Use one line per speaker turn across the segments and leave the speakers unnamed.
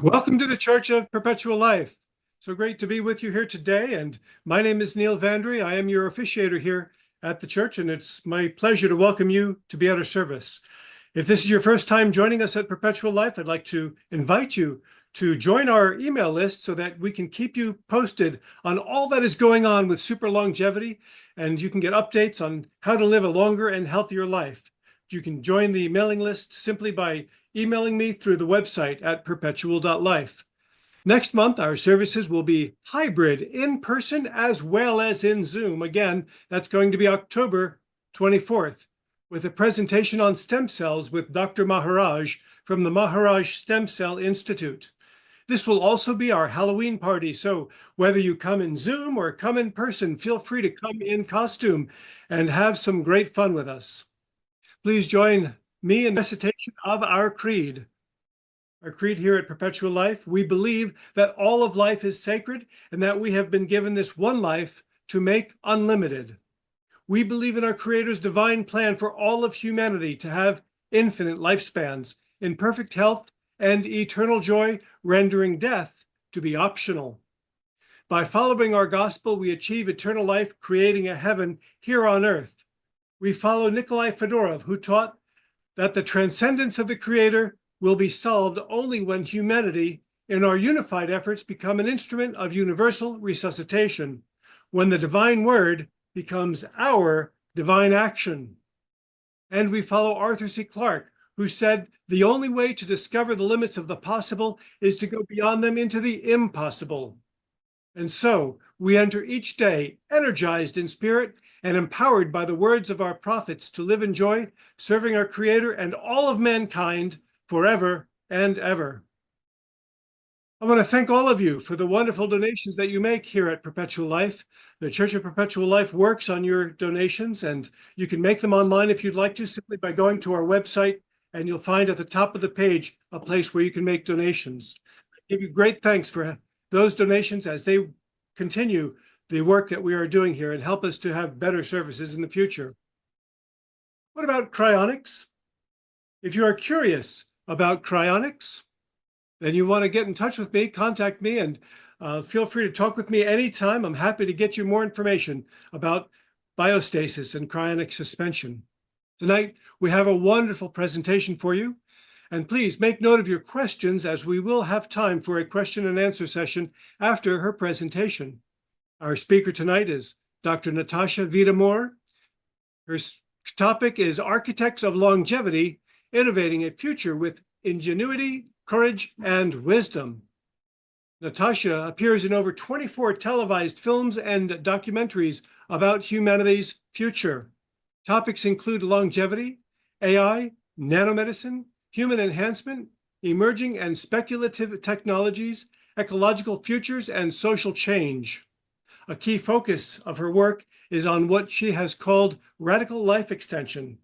Welcome to the Church of Perpetual Life. So great to be with you here today. And my name is Neil Vandry. I am your officiator here at the church, and it's my pleasure to welcome you to be at our service. If this is your first time joining us at Perpetual Life, I'd like to invite you to join our email list so that we can keep you posted on all that is going on with super longevity, and you can get updates on how to live a longer and healthier life. You can join the mailing list simply by emailing me through the website at perpetual.life. Next month, our services will be hybrid, in person as well as in Zoom. Again, that's going to be October 24th, with a presentation on stem cells with Dr. Maharaj from the Maharaj Stem Cell Institute. This will also be our Halloween party, so whether you come in Zoom or come in person, feel free to come in costume and have some great fun with us. Please join me in the recitation of our creed. Our creed here at Perpetual Life: we believe that all of life is sacred and that we have been given this one life to make unlimited. We believe in our Creator's divine plan for all of humanity to have infinite lifespans in perfect health and eternal joy, rendering death to be optional. By following our gospel, we achieve eternal life, creating a heaven here on earth. We follow Nikolai Fedorov, who taught that the transcendence of the Creator will be solved only when humanity, in our unified efforts, become an instrument of universal resuscitation, when the divine word becomes our divine action. And we follow Arthur C. Clarke, who said the only way to discover the limits of the possible is to go beyond them into the impossible. And so we enter each day energized in spirit and empowered by the words of our prophets to live in joy, serving our Creator and all of mankind forever and ever. I want to thank all of you for the wonderful donations that you make here at Perpetual Life. The Church of Perpetual Life works on your donations, and you can make them online if you'd like to, simply by going to our website, and you'll find at the top of the page a place where you can make donations. I give you great thanks for those donations as they continue the work that we are doing here and help us to have better services in the future. What about cryonics? If you are curious about cryonics, then you want to get in touch with me, contact me, and feel free to talk with me anytime. I'm happy to get you more information about biostasis and cryonic suspension. Tonight, we have a wonderful presentation for you. And please make note of your questions, as we will have time for a question and answer session after her presentation. Our speaker tonight is Dr. Natasha Vita-More. Her topic is Architects of Longevity, Innovating a Future with Ingenuity, Courage, and Wisdom. Natasha appears in over 24 televised films and documentaries about humanity's future. Topics include longevity, AI, nanomedicine, human enhancement, emerging and speculative technologies, ecological futures, and social change. A key focus of her work is on what she has called radical life extension.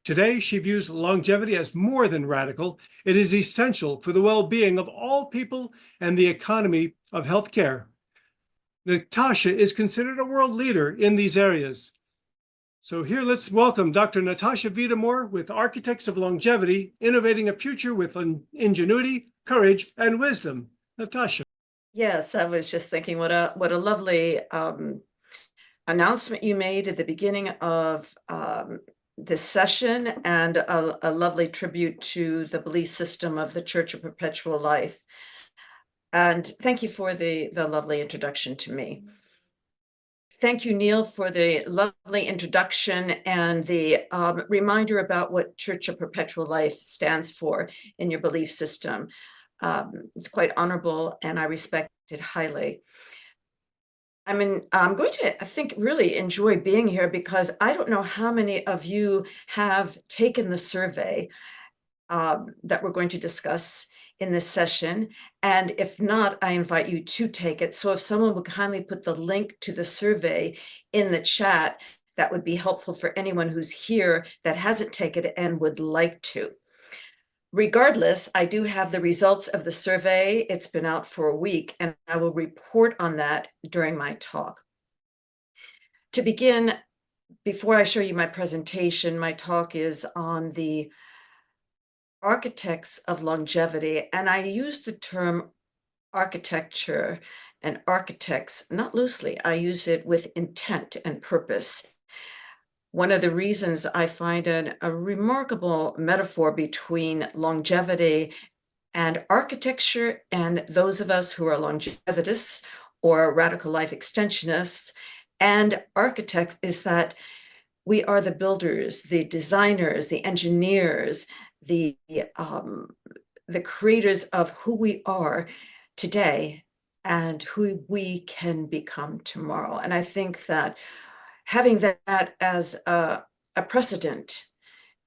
Today, she views longevity as more than radical. It is essential for the well-being of all people and the economy of healthcare. Natasha is considered a world leader in these areas. So here, let's welcome Dr. Natasha Vita-More with Architects of Longevity, Innovating a Future with Ingenuity, Courage, and Wisdom. Natasha.
Yes, I was just thinking what a lovely announcement you made at the beginning of this session, and a lovely tribute to the belief system of the Church of Perpetual Life. And thank you for the lovely introduction to me. Thank you, Neil, for the lovely introduction and the reminder about what Church of Perpetual Life stands for in your belief system. It's quite honorable, and I respect it highly. I'm going to, I think, really enjoy being here, because I don't know how many of you have taken the survey that we're going to discuss in this session. And if not, I invite you to take it. So if someone would kindly put the link to the survey in the chat, that would be helpful for anyone who's here that hasn't taken it and would like to. Regardless, I do have the results of the survey. It's been out for a week, and I will report on that during my talk. To begin, before I show you my presentation, my talk is on the architects of longevity, and I use the term architecture and architects not loosely. I use it with intent and purpose. One of the reasons I find it a remarkable metaphor between longevity and architecture, and those of us who are longevitists or radical life extensionists and architects, is that we are the builders, the designers, the engineers, the creators of who we are today and who we can become tomorrow. And I think that having that as a precedent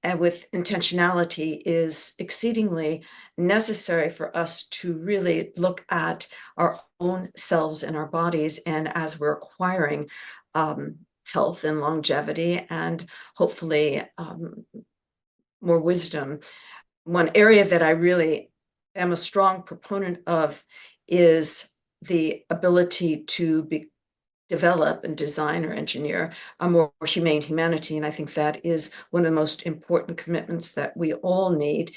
and with intentionality is exceedingly necessary for us to really look at our own selves and our bodies. And as we're acquiring health and longevity and hopefully more wisdom, one area that I really am a strong proponent of is the ability to develop and design or engineer a more humane humanity. And I think that is one of the most important commitments that we all need.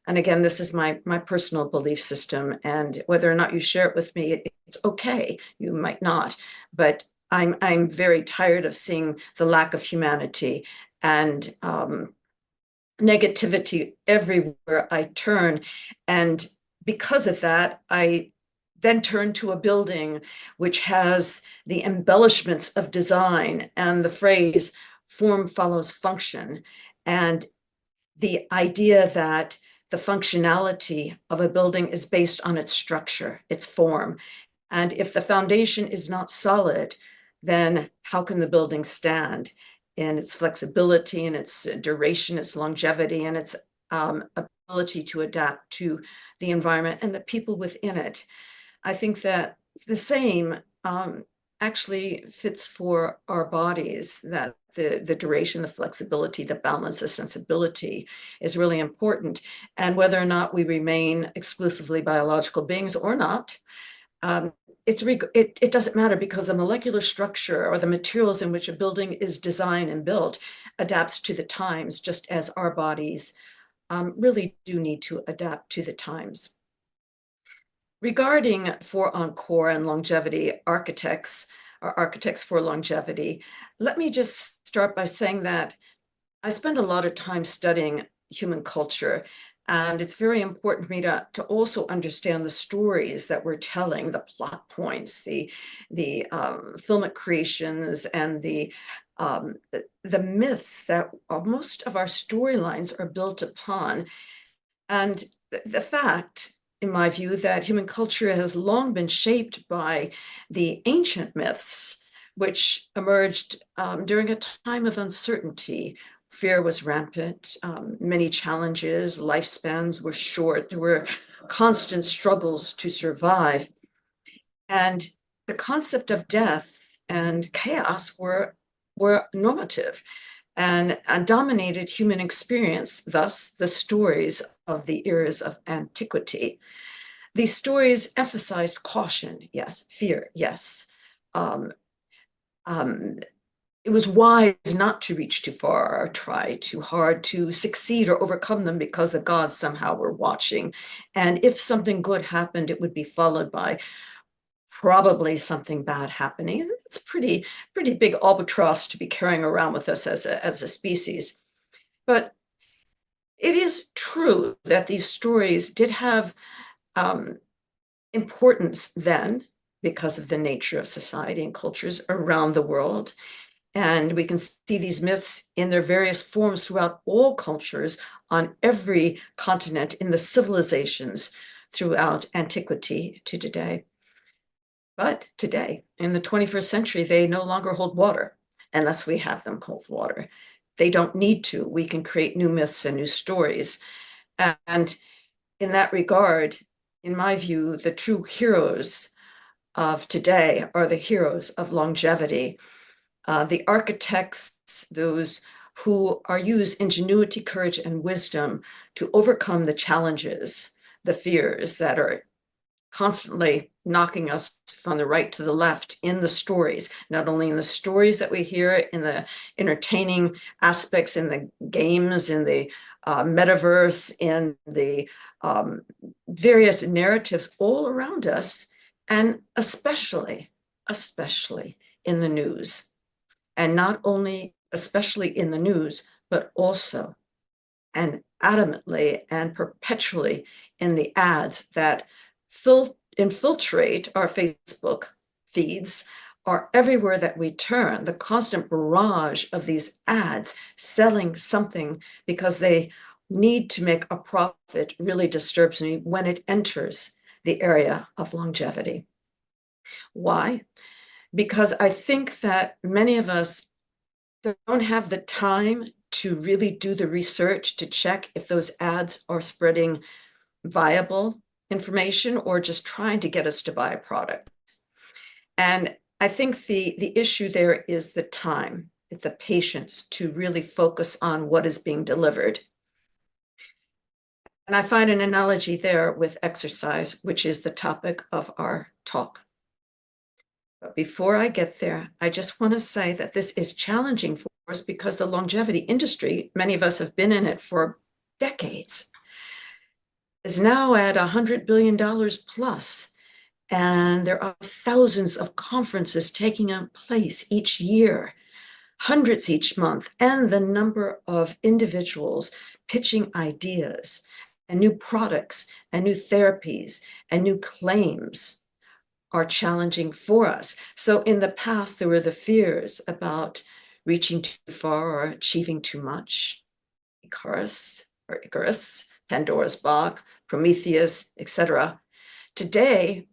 And again, this is my personal belief system. And whether or not you share it with me, it's okay. You might not. But I'm very tired of seeing the lack of humanity and negativity everywhere I turn. And because of that, I then turn to a building which has the embellishments of design and the phrase form follows function, and the idea that the functionality of a building is based on its structure, its form. And if the foundation is not solid, then how can the building stand in its flexibility and its duration, its longevity, and its ability to adapt to the environment and the people within it? I think that the same actually fits for our bodies, that the duration, the flexibility, the balance, the sensibility is really important. And whether or not we remain exclusively biological beings or not, it doesn't matter, because the molecular structure or the materials in which a building is designed and built adapts to the times, just as our bodies really do need to adapt to the times. Regarding for ENCORE and longevity architects, or architects for longevity, let me just start by saying that I spend a lot of time studying human culture, and it's very important for me to also understand the stories that we're telling, the plot points, the filmic creations, and the myths that most of our storylines are built upon. And the fact, in my view, that human culture has long been shaped by the ancient myths, which emerged during a time of uncertainty. Fear was rampant, many challenges, lifespans were short, there were constant struggles to survive. And the concept of death and chaos were normative and dominated human experience, thus the stories of the eras of antiquity. These stories emphasized caution, yes, fear, yes. It was wise not to reach too far or try too hard to succeed or overcome them, because the gods somehow were watching. And if something good happened, it would be followed by probably something bad happening. It's pretty big albatross to be carrying around with us as a species. But it is true that these stories did have importance then, because of the nature of society and cultures around the world. And we can see these myths in their various forms throughout all cultures, on every continent, in the civilizations throughout antiquity to today. But today, in the 21st century, they no longer hold water unless we have them hold water. They don't need to. We can create new myths and new stories. And in that regard, in my view, the true heroes of today are the heroes of longevity. The architects, those who use ingenuity, courage, and wisdom to overcome the challenges, the fears that are constantly knocking us from the right to the left in the stories, not only in the stories that we hear, in the entertaining aspects, in the games, in the metaverse, in the various narratives all around us, and especially in the news. And not only especially in the news, but also and adamantly and perpetually in the ads that infiltrate our Facebook feeds, are everywhere that we turn. The constant barrage of these ads selling something because they need to make a profit really disturbs me when it enters the area of longevity. Why? Because I think that many of us don't have the time to really do the research to check if those ads are spreading viable information or just trying to get us to buy a product. And I think the issue there is the time, it's the patience to really focus on what is being delivered. And I find an analogy there with exercise, which is the topic of our talk. But before I get there, I just want to say that this is challenging for us because the longevity industry, many of us have been in it for decades, is now at $100 billion plus. And there are thousands of conferences taking place each year, hundreds each month, and the number of individuals pitching ideas and new products and new therapies and new claims are challenging for us. So in the past, there were the fears about reaching too far or achieving too much. Icarus, Pandora's box, Prometheus, etc. Today,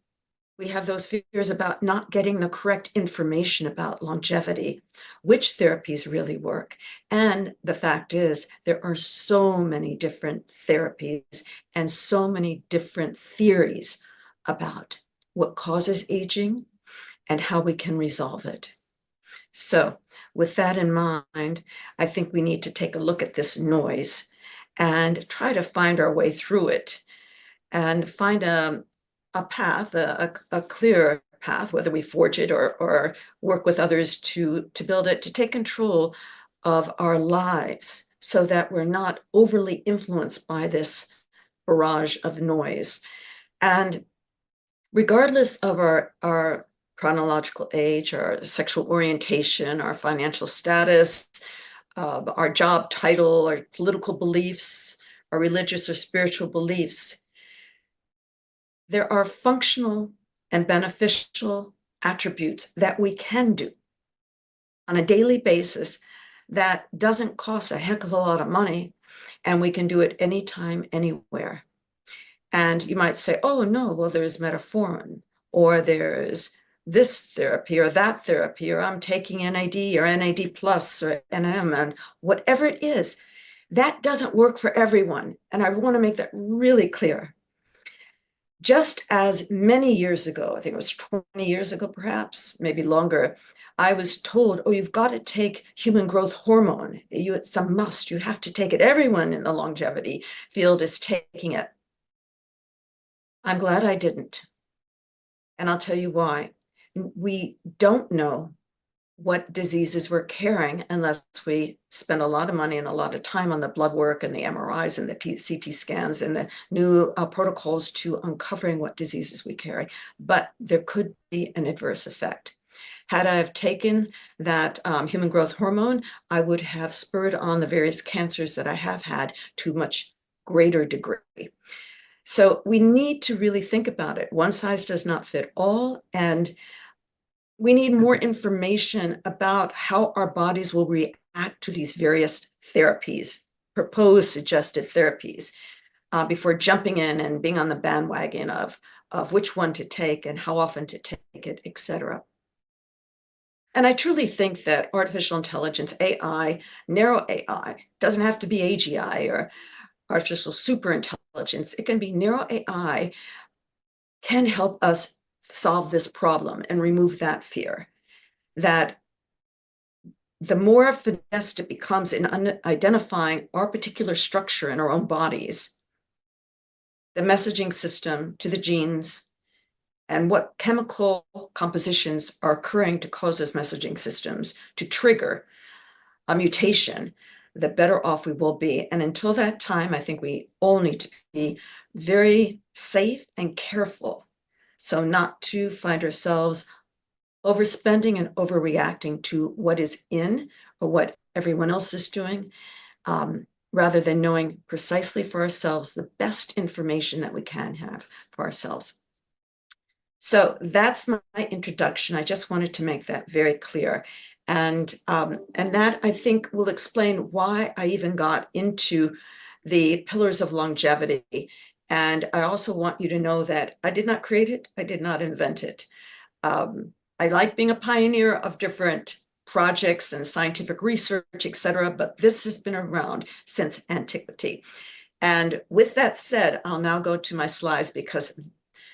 we have those fears about not getting the correct information about longevity, which therapies really work. And the fact is, there are so many different therapies and so many different theories about what causes aging and how we can resolve it. So with that in mind, I think we need to take a look at this noise and try to find our way through it and find a path, a clear path, whether we forge it or work with others to build it, to take control of our lives so that we're not overly influenced by this barrage of noise. And regardless of our chronological age, our sexual orientation, our financial status, our job title, our political beliefs, our religious or spiritual beliefs, there are functional and beneficial attributes that we can do on a daily basis that doesn't cost a heck of a lot of money, and we can do it anytime, anywhere. And you might say, oh, no, well, there's metformin, or there's this therapy or that therapy, or I'm taking NAD or NAD plus or NM, and whatever it is, that doesn't work for everyone. And I want to make that really clear. Just as many years ago, I think it was 20 years ago, perhaps, maybe longer, I was told, oh, you've got to take human growth hormone. It's a must. You have to take it. Everyone in the longevity field is taking it. I'm glad I didn't. And I'll tell you why. We don't know what diseases we're carrying unless we spend a lot of money and a lot of time on the blood work and the MRIs and the CT scans and the new protocols to uncovering what diseases we carry. But there could be an adverse effect. Had I have taken that human growth hormone, I would have spurred on the various cancers that I have had to a much greater degree. So we need to really think about it. One size does not fit all, and we need more information about how our bodies will react to these various therapies, proposed suggested therapies, before jumping in and being on the bandwagon of which one to take and how often to take it, etc. And I truly think that artificial intelligence, AI, narrow AI, doesn't have to be AGI or artificial superintelligence. It can be narrow AI, can help us solve this problem and remove that fear. That the more finessed it becomes in identifying our particular structure in our own bodies, the messaging system to the genes, and what chemical compositions are occurring to cause those messaging systems to trigger a mutation, the better off we will be. And until that time, I think we all need to be very safe and careful, so not to find ourselves overspending and overreacting to what is in or what everyone else is doing, rather than knowing precisely for ourselves the best information that we can have for ourselves. So that's my introduction. I just wanted to make that very clear. And that, I think, will explain why I even got into the pillars of longevity. And I also want you to know that I did not create it. I did not invent it. I like being a pioneer of different projects and scientific research, etc., but this has been around since antiquity. And with that said, I'll now go to my slides, because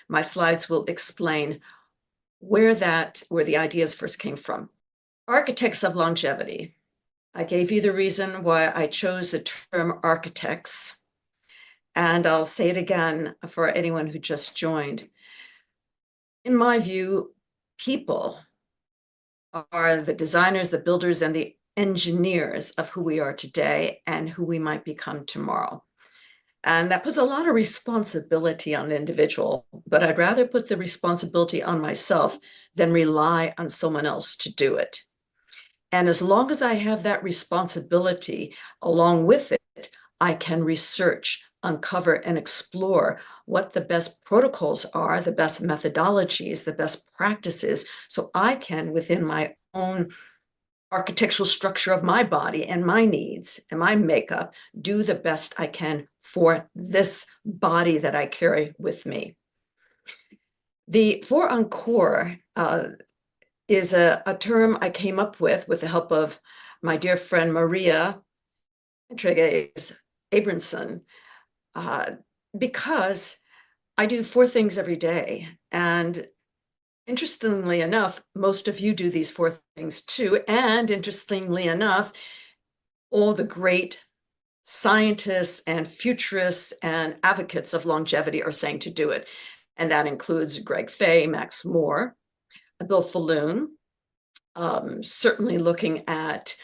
my slides will explain where the ideas first came from. Architects of longevity. I gave you the reason why I chose the term architects, and I'll say it again for anyone who just joined. In my view, people are the designers, the builders, and the engineers of who we are today and who we might become tomorrow. And that puts a lot of responsibility on the individual, but I'd rather put the responsibility on myself than rely on someone else to do it. And as long as I have that responsibility along with it, I can research, uncover, and explore what the best protocols are, the best methodologies, the best practices, so I can, within my own architectural structure of my body and my needs and my makeup, do the best I can for this body that I carry with me. The ENCORE is a term I came up with the help of my dear friend Maria Treges Abramson, because I do 4 things every day. And interestingly enough, most of you do these 4 things too. And interestingly enough, all the great scientists and futurists and advocates of longevity are saying to do it. And that includes Greg Fay, Max Moore, Bill Falloon, certainly looking at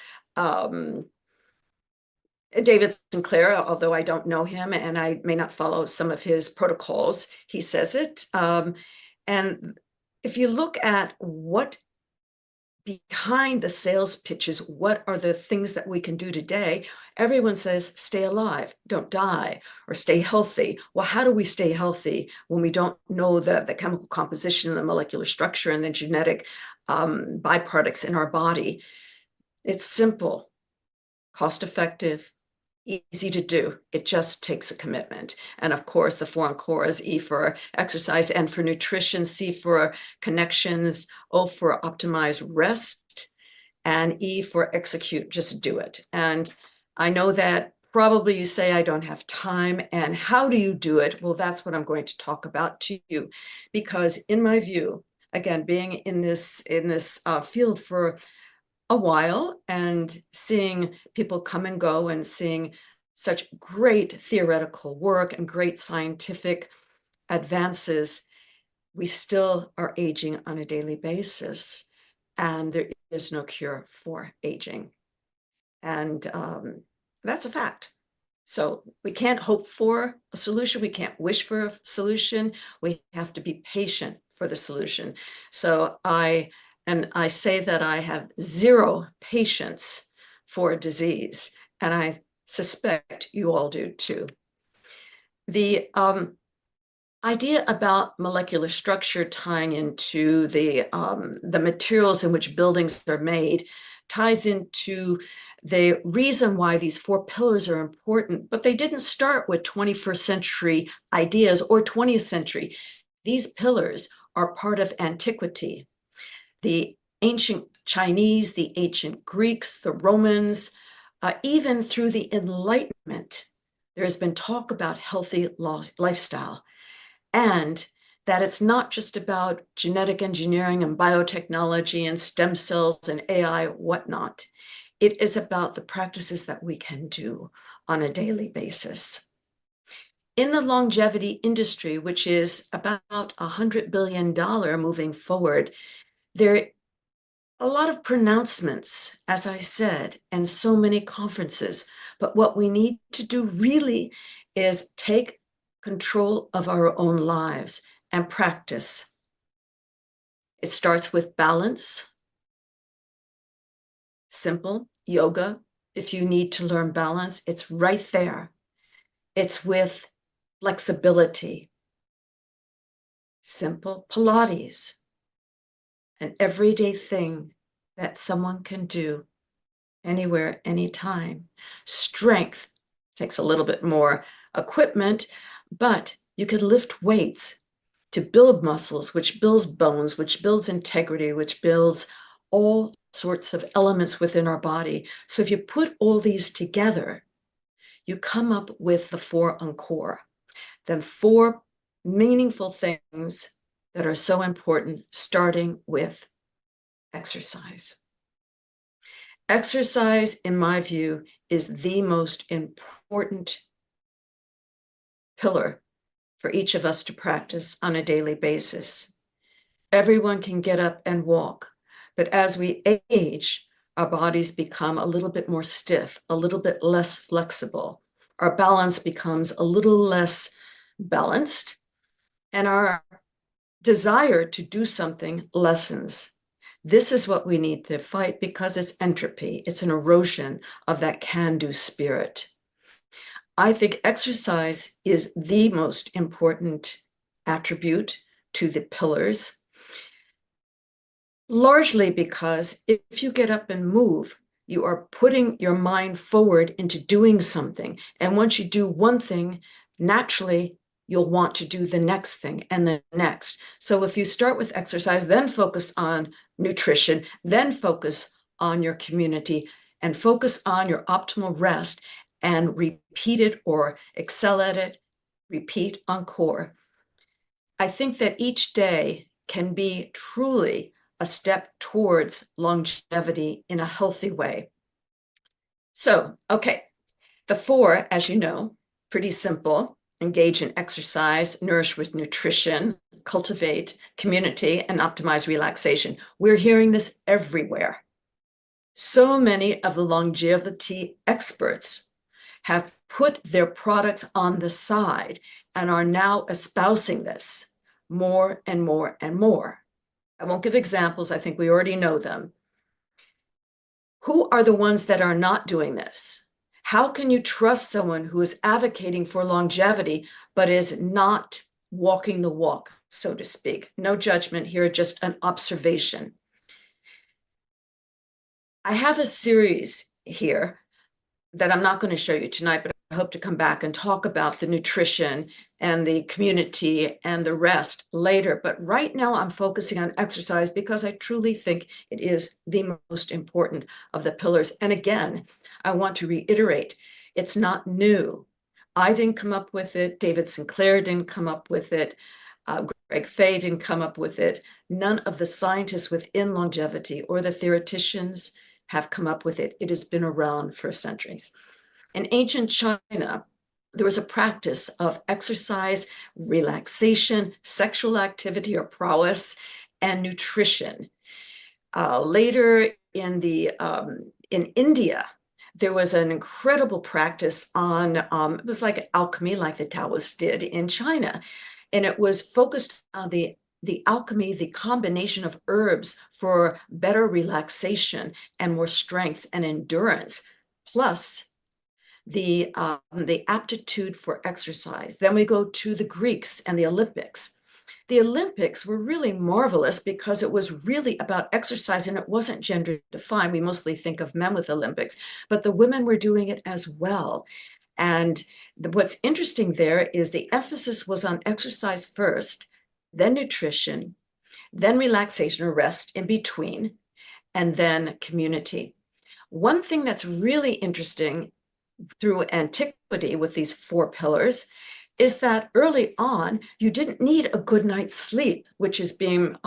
David Sinclair, although I don't know him and I may not follow some of his protocols, he says it. And if you look at what behind the sales pitches, what are the things that we can do today? Everyone says, stay alive, don't die, or stay healthy. Well, how do we stay healthy when we don't know the chemical composition, the molecular structure, and the genetic byproducts in our body? It's simple, cost-effective, easy to do. It just takes a commitment. And of course, the 4 ENCOREs, E for exercise, N for nutrition, C for connections, O for optimize rest, and E for execute, just do it. And I know that probably you say, I don't have time. And how do you do it? Well, that's what I'm going to talk about to you, because in my view, again, being in this field for a while and seeing people come and go and seeing such great theoretical work and great scientific advances, we still are aging on a daily basis, and there is no cure for aging. And that's a fact. So we can't hope for a solution. We can't wish for a solution. We have to be patient for the solution. So I say that I have 0 patience for disease, and I suspect you all do too. The idea about molecular structure tying into the materials in which buildings are made ties into the reason why these 4 pillars are important, but they didn't start with 21st century ideas or 20th century. These pillars are part of antiquity. The ancient Chinese, the ancient Greeks, the Romans, even through the Enlightenment, there has been talk about healthy lifestyle, and that it's not just about genetic engineering and biotechnology and stem cells and AI, whatnot. It is about the practices that we can do on a daily basis. In the longevity industry, which is about $100 billion moving forward, there a lot of pronouncements, as I said, and so many conferences. But what we need to do really is take control of our own lives and practice. It starts with balance, simple yoga. If you need to learn balance, it's right there. It's with flexibility, simple Pilates, an everyday thing that someone can do anywhere, anytime. Strength takes a little bit more equipment, but you could lift weights to build muscles, which builds bones, which builds integrity, which builds all sorts of elements within our body. So if you put all these together, you come up with the 4 ENCORE, the 4 meaningful things that are so important, starting with exercise. Exercise, in my view, is the most important pillar for each of us to practice on a daily basis. Everyone can get up and walk, but as we age, our bodies become a little bit more stiff, a little bit less flexible. Our balance becomes a little less balanced, and our desire to do something lessens. This is what we need to fight because it's entropy. It's an erosion of that can-do spirit. I think exercise is the most important attribute to the pillars, largely because if you get up and move, you are putting your mind forward into doing something. And once you do one thing, naturally, you'll want to do the next thing and the next. So if you start with exercise, then focus on nutrition, then focus on your community, and focus on your optimal rest, and repeat it or excel at it, repeat ENCORE. I think that each day can be truly a step towards longevity in a healthy way. So, okay, the 4, as you know, pretty simple: engage in exercise, nourish with nutrition, cultivate community, and optimize relaxation. We're hearing this everywhere. So many of the longevity experts have put their products on the side and are now espousing this more and more and more. I won't give examples. I think we already know them. Who are the ones that are not doing this? How can you trust someone who is advocating for longevity but is not walking the walk, so to speak? No judgment here, just an observation. I have a series here that I'm not going to show you tonight, but I hope to come back and talk about the nutrition and the community and the rest later. But right now I'm focusing on exercise because I truly think it is the most important of the pillars. And again, I want to reiterate, it's not new. I didn't come up with it. David Sinclair didn't come up with it. Greg Fay didn't come up with it. None of the scientists within longevity or the theoreticians have come up with it. It has been around for centuries. In ancient China, there was a practice of exercise, relaxation, sexual activity or prowess, and nutrition. Later in India, there was an incredible practice on, it was like alchemy, like the Taoists did in China. And it was focused on the alchemy, the combination of herbs for better relaxation and more strength and endurance, plus the aptitude for exercise. Then we go to the Greeks and the Olympics. The Olympics were really marvelous because it was really about exercise and it wasn't gender defined. We mostly think of men with Olympics, but the women were doing it as well. And what's interesting there is the emphasis was on exercise first, then nutrition, then relaxation or rest in between, and then community. One thing that's really interesting through antiquity with these 4 pillars is that early on, you didn't need a good night's sleep, which is being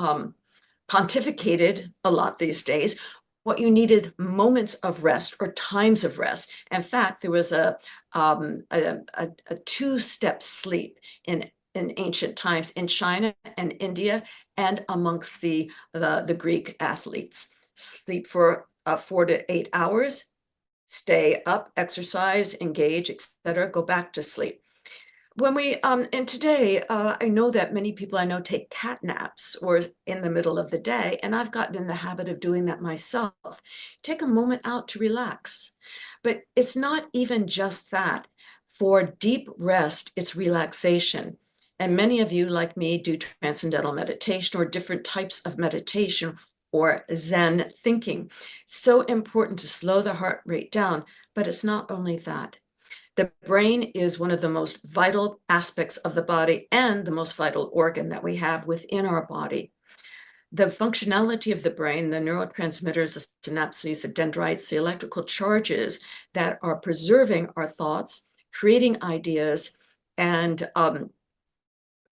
pontificated a lot these days. What you needed moments of rest or times of rest. In fact, there was a 2-step sleep in ancient times in China and India and amongst the Greek athletes. sleep for 4 to 8 hours, stay up, exercise, engage, etc., go back to sleep. When we and today, I know that many people I know take cat naps or in the middle of the day, and I've gotten in the habit of doing that myself. Take a moment out to relax. But it's not even just that. For deep rest, it's relaxation. And many of you, like me, do transcendental meditation or different types of meditation or Zen thinking. So important to slow the heart rate down, but it's not only that. The brain is one of the most vital aspects of the body and the most vital organ that we have within our body. The functionality of the brain, the neurotransmitters, the synapses, the dendrites, the electrical charges that are preserving our thoughts, creating ideas, and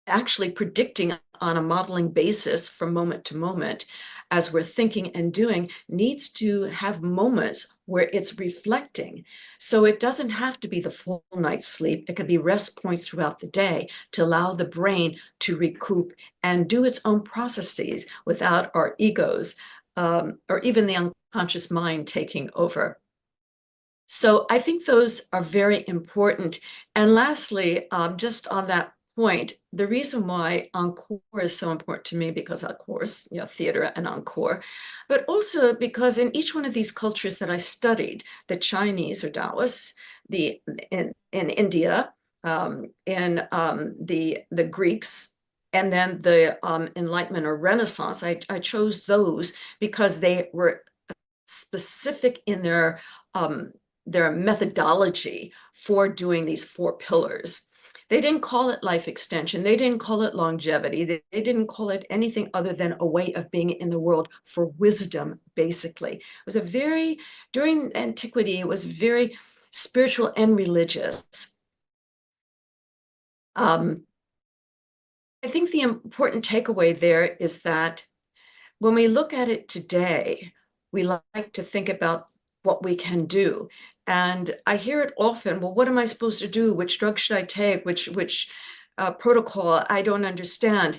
actually predicting on a modeling basis from moment to moment as we're thinking and doing, needs to have moments where it's reflecting. So it doesn't have to be the full night's sleep. It can be rest points throughout the day to allow the brain to recoup and do its own processes without our egos or even the unconscious mind taking over. So I think those are very important. And lastly, just on that point, the reason why ENCORE is so important to me, because of course, theater and ENCORE, but also because in each one of these cultures that I studied, the Chinese or Taoists, in India, in the Greeks, and then the Enlightenment or Renaissance, I chose those because they were specific in their methodology for doing these 4 pillars. They didn't call it life extension. They didn't call it longevity. They didn't call it anything other than a way of being in the world for wisdom, basically. It was during antiquity, it was very spiritual and religious. I think the important takeaway there is that when we look at it today, we like to think about what we can do. And I hear it often, well, what am I supposed to do? Which drug should I take? Which protocol? I don't understand.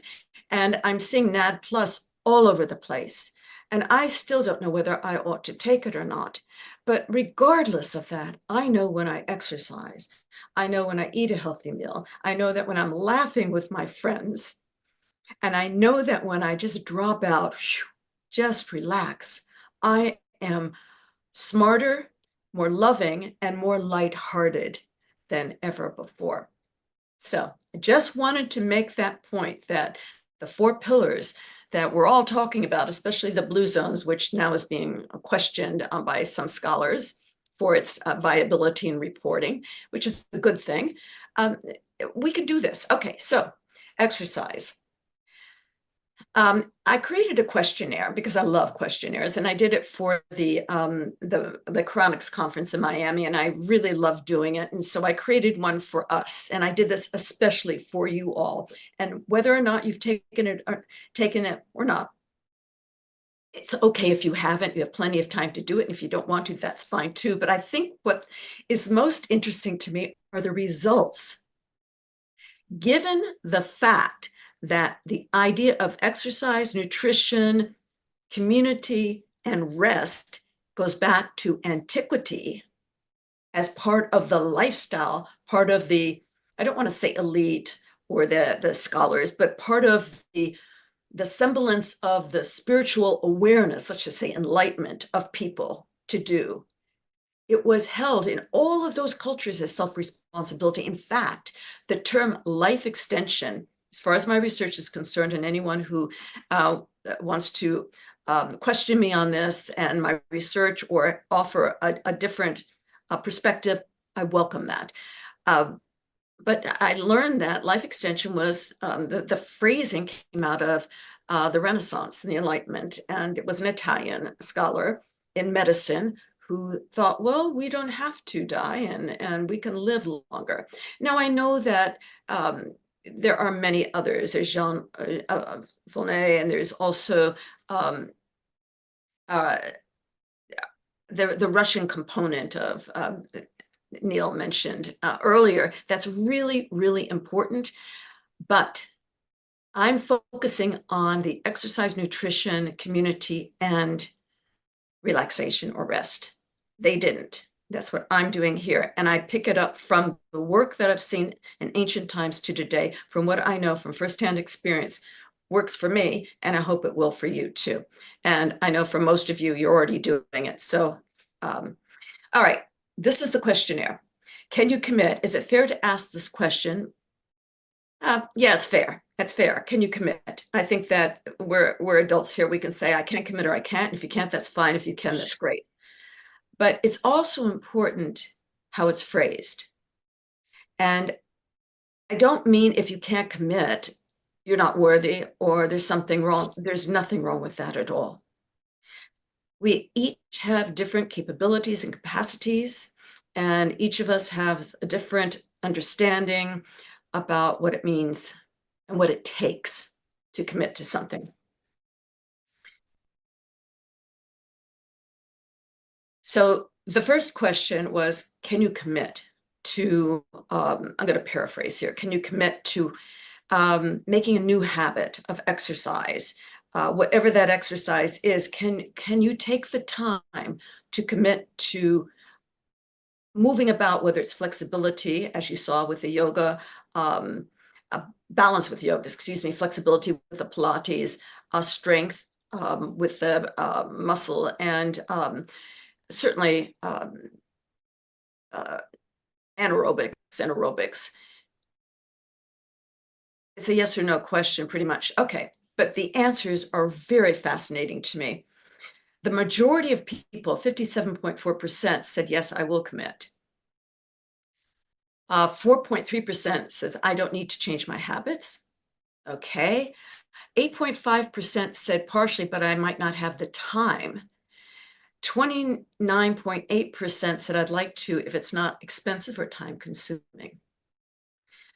And I'm seeing NAD plus all over the place. And I still don't know whether I ought to take it or not. But regardless of that, I know when I exercise, I know when I eat a healthy meal, I know that when I'm laughing with my friends, and I know that when I just drop out, just relax, I am smarter, more loving, and more lighthearted than ever before. So I just wanted to make that point that the 4 pillars that we're all talking about, especially the blue zones, which now is being questioned by some scholars for its viability in reporting, which is a good thing. We can do this. Okay, so exercise. I created a questionnaire because I love questionnaires, and I did it for the Chronics conference in Miami, and I really love doing it. And so I created one for us, and I did this especially for you all. And whether or not you've taken it or not, it's okay if you haven't. You have plenty of time to do it. And if you don't want to, that's fine too. But I think what is most interesting to me are the results. Given the fact that the idea of exercise, nutrition, community, and rest goes back to antiquity as part of the lifestyle, part of the, I don't want to say elite or the scholars, but part of the semblance of the spiritual awareness, let's just say enlightenment of people to do. It was held in all of those cultures as self-responsibility. In fact, the term life extension, as far as my research is concerned, and anyone who wants to question me on this and my research or offer a different perspective, I welcome that. But I learned that life extension was, the phrasing came out of the Renaissance and the Enlightenment, and it was an Italian scholar in medicine who thought, well, we don't have to die and we can live longer. Now, I know that there are many others. There's Jean Volney, and there's also the Russian component of Neil mentioned earlier. That's really, really important. But I'm focusing on the exercise, nutrition, community, and relaxation or rest. They didn't. That's what I'm doing here. And I pick it up from the work that I've seen in ancient times to today, from what I know from firsthand experience, works for me, and I hope it will for you too. And I know for most of you, you're already doing it. So, all right, this is the questionnaire. Can you commit? Is it fair to ask this question? Yeah, it's fair. That's fair. Can you commit? I think that we're adults here. We can say I can't commit or I can't. If you can't, that's fine. If you can, that's great. But it's also important how it's phrased. And I don't mean if you can't commit, you're not worthy or there's something wrong. There's nothing wrong with that at all. We each have different capabilities and capacities, and each of us has a different understanding about what it means and what it takes to commit to something. So the first question was, can you commit to, I'm going to paraphrase here, can you commit to making a new habit of exercise? Whatever that exercise is, can you take the time to commit to moving about, whether it's flexibility, as you saw with the yoga, balance with yoga, excuse me, flexibility with the Pilates, strength with the muscle, and certainly anaerobics. It's a yes or no question, pretty much. Okay, but the answers are very fascinating to me. The majority of people, 57.4%, said, yes, I will commit. 4.3% says, I don't need to change my habits. Okay. 8.5% said partially, but I might not have the time. 29.8% said, I'd like to if it's not expensive or time consuming.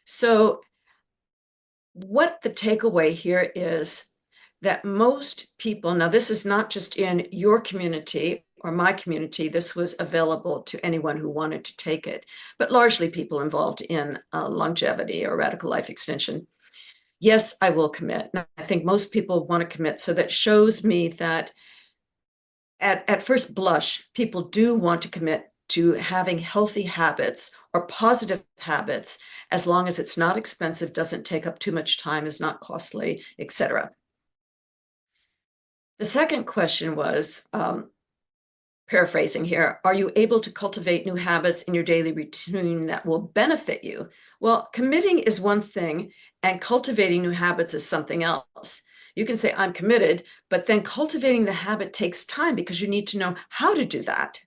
So what the takeaway here is that most people, now this is not just in your community or my community, this was available to anyone who wanted to take it, but largely people involved in longevity or radical life extension. Yes, I will commit. Now, I think most people want to commit, so that shows me that at first blush, people do want to commit to having healthy habits or positive habits, as long as it's not expensive, doesn't take up too much time, is not costly, etc. The second question was, paraphrasing here, are you able to cultivate new habits in your daily routine that will benefit you? Well, committing is one thing, and cultivating new habits is something else. You can say, I'm committed, but then cultivating the habit takes time because you need to know how to do that.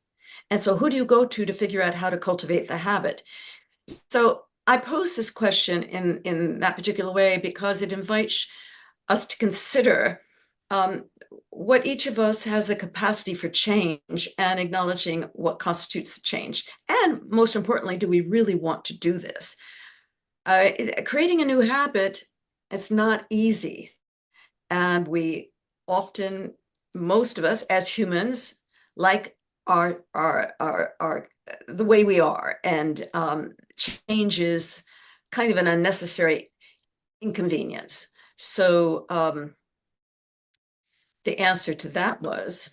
And so who do you go to figure out how to cultivate the habit? So I pose this question in that particular way because it invites us to consider what each of us has a capacity for change and acknowledging what constitutes the change. And most importantly, do we really want to do this? Creating a new habit, it's not easy. And we often, most of us as humans, like our the way we are, and change is kind of an unnecessary inconvenience. So the answer to that was,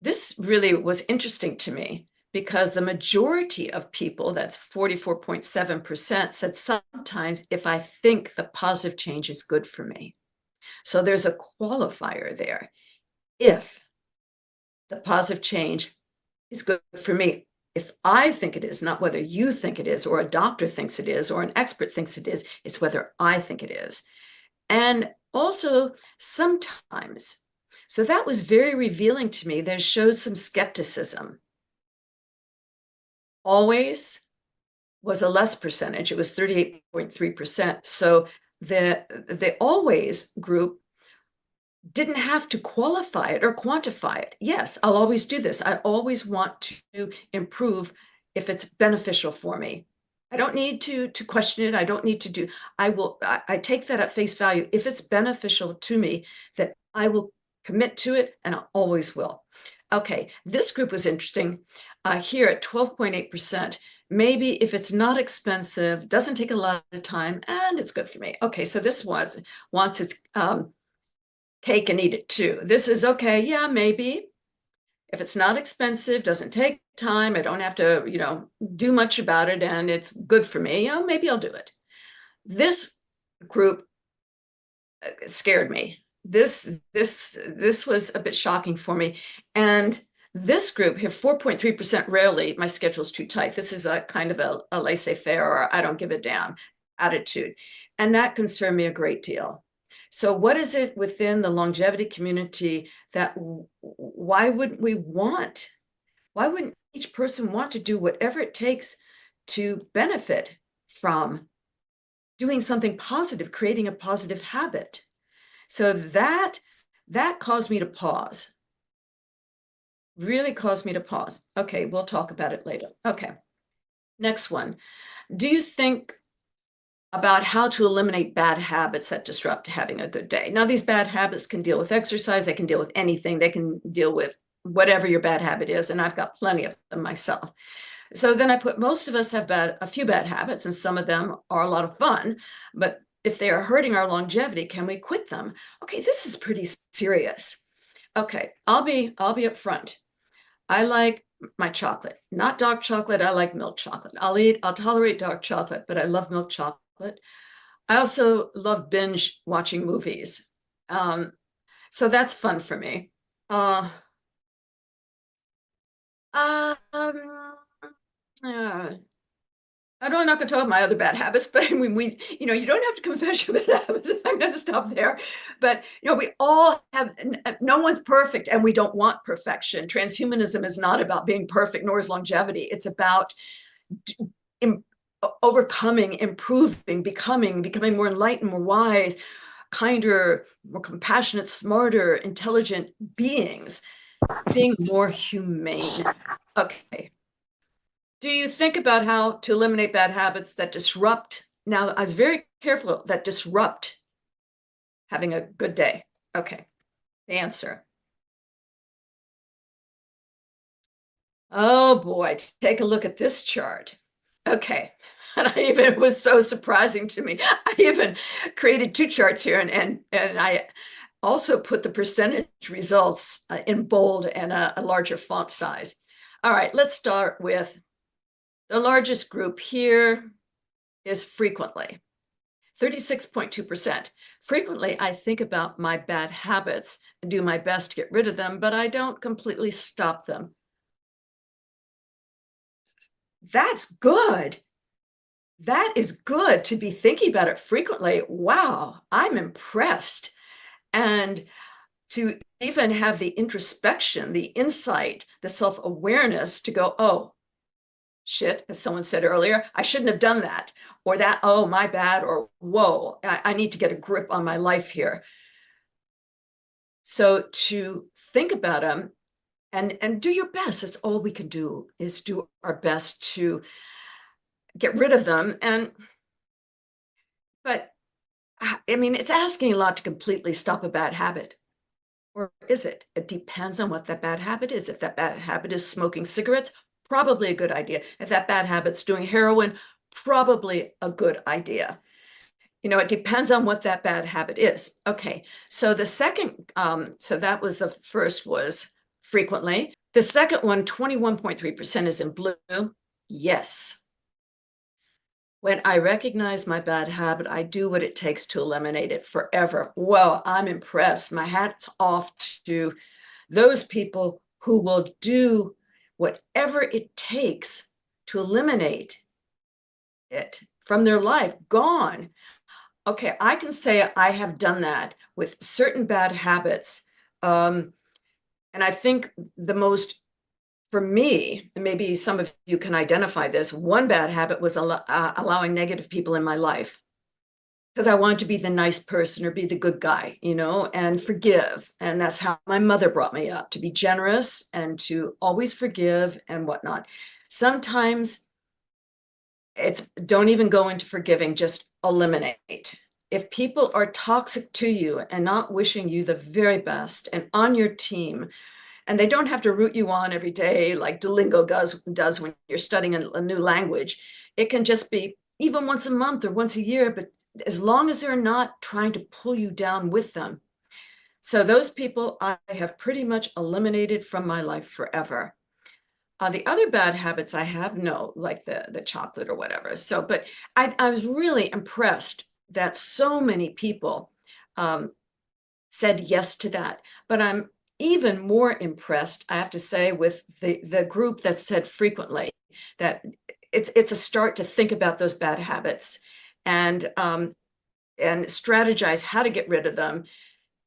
this really was interesting to me because the majority of people, that's 44.7%, said sometimes if I think the positive change is good for me. So there's a qualifier there. If the positive change is good for me, if I think it is, not whether you think it is, or a doctor thinks it is, or an expert thinks it is, it's whether I think it is. And also sometimes, so that was very revealing to me. That shows some skepticism. Always was a less percentage. It was 38.3%. So the always group didn't have to qualify it or quantify it. Yes, I'll always do this. I always want to improve if it's beneficial for me. I don't need to question it. I don't need to do, I take that at face value. If it's beneficial to me, that I will commit to it, and I always will. Okay, this group was interesting. Here at 12.8%, maybe if it's not expensive, doesn't take a lot of time, and it's good for me. Okay, so this wants its cake and eat it too. This is okay, yeah, maybe. If it's not expensive, doesn't take time, I don't have to, do much about it, and it's good for me, maybe I'll do it. This group scared me. This was a bit shocking for me. And this group here, 4.3% rarely, my schedule's too tight. This is a kind of a laissez-faire or I don't give a damn attitude. And that concerned me a great deal. So what is it within the longevity community that why wouldn't each person want to do whatever it takes to benefit from doing something positive, creating a positive habit? So that caused me to pause. Really caused me to pause. Okay, we'll talk about it later. Okay, next one. Do you think about how to eliminate bad habits that disrupt having a good day? Now, these bad habits can deal with exercise, they can deal with anything, they can deal with whatever your bad habit is, and I've got plenty of them myself. So then I put most of us have a few bad habits, and some of them are a lot of fun, but if they are hurting our longevity, can we quit them? Okay, this is pretty serious. Okay, I'll be up front. I like my chocolate, not dark chocolate. I like milk chocolate. I'll tolerate dark chocolate, but I love milk chocolate. I also love binge watching movies. So that's fun for me. Uh, um, uh, I don't, I'm not going to talk about my other bad habits, but I mean, you don't have to confess your bad habits. I'm going to stop there. But, we all have, no one's perfect, and we don't want perfection. Transhumanism is not about being perfect, nor is longevity. It's about overcoming, improving, becoming more enlightened, more wise, kinder, more compassionate, smarter, intelligent beings, being more humane. Okay. Do you think about how to eliminate bad habits that disrupt? Now, I was very careful that disrupt having a good day. Okay, the answer. Oh boy, take a look at this chart. Okay, and it was so surprising to me. I even created two charts here, and I also put the percentage results in bold and a larger font size. All right, let's start with the largest group here is frequently, 36.2%. Frequently, I think about my bad habits and do my best to get rid of them, but I don't completely stop them. That's good. That is good to be thinking about it frequently. Wow, I'm impressed. And to even have the introspection, the insight, the self-awareness to go, oh, shit, as someone said earlier, I shouldn't have done that, or that, oh, my bad, or whoa, I need to get a grip on my life here. So to think about them and do your best. That's all we can do, is do our best to get rid of them. But I mean, it's asking a lot to completely stop a bad habit. Or is it? It depends on what that bad habit is. If that bad habit is smoking cigarettes, probably a good idea. If that bad habit's doing heroin, probably a good idea. It depends on what that bad habit is. Okay, so the second, so that was the first, was frequently. The second one, 21.3% is in blue. Yes. When I recognize my bad habit, I do what it takes to eliminate it forever. Well, I'm impressed. My hat's off to those people who will do whatever it takes to eliminate it from their life. Gone. Okay, I can say I have done that with certain bad habits. And I think the most, for me, and maybe some of you can identify this, one bad habit was allowing negative people in my life, because I wanted to be the nice person or be the good guy, and forgive. And that's how my mother brought me up, to be generous and to always forgive and whatnot. Sometimes it's don't even go into forgiving, just eliminate. If people are toxic to you and not wishing you the very best and on your team, and they don't have to root you on every day like Duolingo does when you're studying a new language. It can just be even once a month or once a year, but as long as they're not trying to pull you down with them, So those people I have pretty much eliminated from my life forever. The other bad habits I have, no, like the chocolate or whatever. So, but I was really impressed that so many people said yes to that. But I'm even more impressed, I have to say, with the group that said frequently that it's a start to think about those bad habits and strategize how to get rid of them.